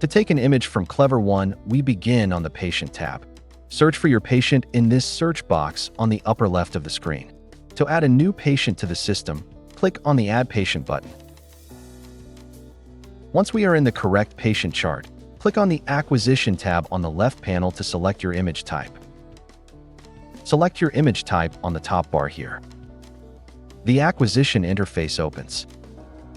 To take an image from Clever One, we begin on the Patient tab. Search for your patient in this search box on the upper left of the screen. To add a new patient to the system, click on the Add Patient button. Once we are in the correct patient chart, click on the Acquisition tab on the left panel to select your image type. Select your image type on the top bar here. The acquisition interface opens.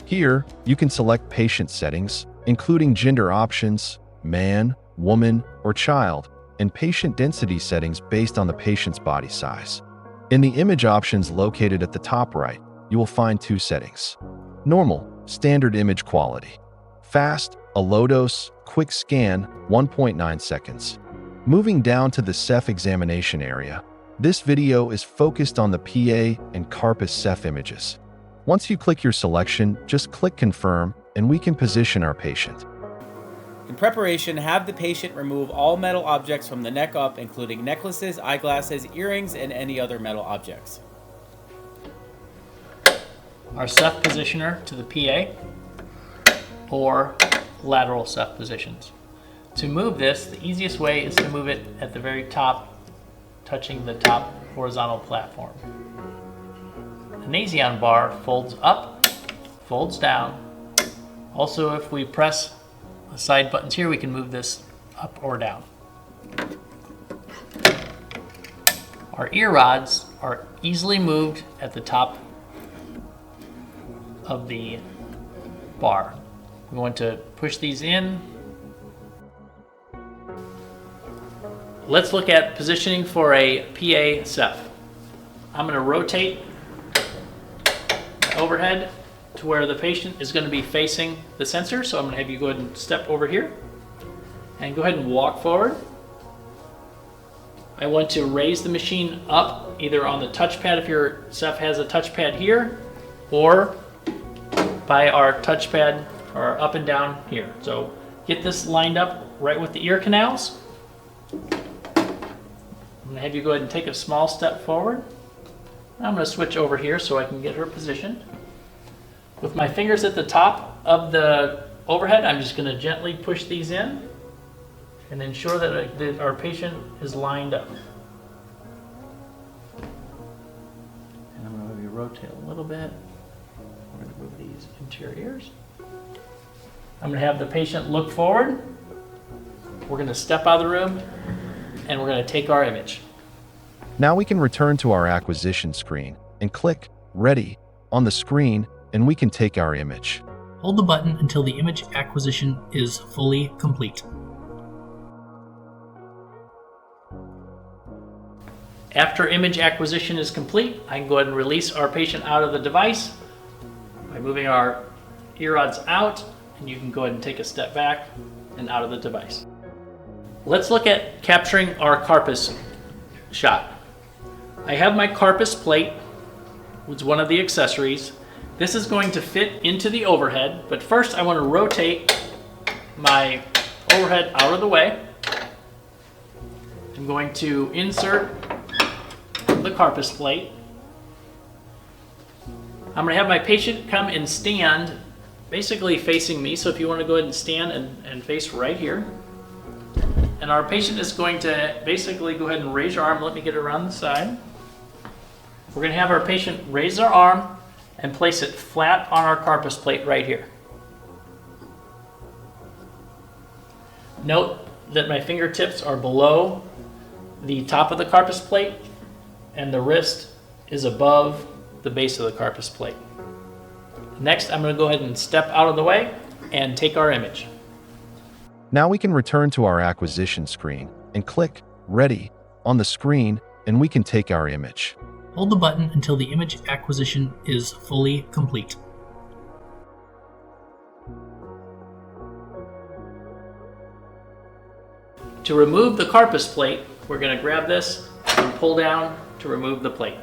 Here, you can select patient settings, including gender options, man, woman, or child, and patient density settings based on the patient's body size. In the image options located at the top right, you will find two settings: normal, standard image quality; fast, a low dose, quick scan, 1.9 seconds. Moving down to the Ceph examination area, this video is focused on the PA and Carpus Ceph images. Once you click your selection, just click Confirm, and we can position our patient. In preparation, have the patient remove all metal objects from the neck up, including necklaces, eyeglasses, earrings, and any other metal objects. Our Ceph positioner to the PA or lateral Ceph positions. To move this, the easiest way is to move it at the very top, touching the top horizontal platform. The Nasion bar folds up, folds down. Also, if we press the side buttons here, we can move this up or down. Our ear rods are easily moved at the top of the bar. We want to push these in. Let's look at positioning for a PA Ceph. I'm going to rotate my overhead to where the patient is going to be facing the sensor. So I'm going to have you go ahead and step over here and go ahead and walk forward. I want to raise the machine up either on the touchpad if your Ceph has a touchpad here, or by our touchpad or up and down here. So get this lined up right with the ear canals. I'm going to have you go ahead and take a small step forward. I'm going to switch over here so I can get her positioned. With my fingers at the top of the overhead, I'm just going to gently push these in and ensure that our patient is lined up. And I'm going to maybe rotate a little bit. We're going to move these interiors. I'm going to have the patient look forward. We're going to step out of the room and we're going to take our image. Now we can return to our acquisition screen and click Ready on the screen, and we can take our image. Hold the button until the image acquisition is fully complete. After image acquisition is complete, I can go ahead and release our patient out of the device by moving our ear rods out, and you can go ahead and take a step back and out of the device. Let's look at capturing our Carpus shot. I have my Carpus plate, which is one of the accessories. This is going to fit into the overhead, but first I want to rotate my overhead out of the way. I'm going to insert the Carpus plate. I'm going to have my patient come and stand basically facing me. So if you want to go ahead and stand and face right here. And our patient is going to basically go ahead and raise your arm. Let me get it around the side. We're going to have our patient raise their arm and place it flat on our Carpus plate right here. Note that my fingertips are below the top of the Carpus plate and the wrist is above the base of the Carpus plate. Next, I'm going to go ahead and step out of the way and take our image. Now we can return to our acquisition screen and click Ready on the screen, and we can take our image. Hold the button until the image acquisition is fully complete. To remove the Carpus plate, we're going to grab this and pull down to remove the plate.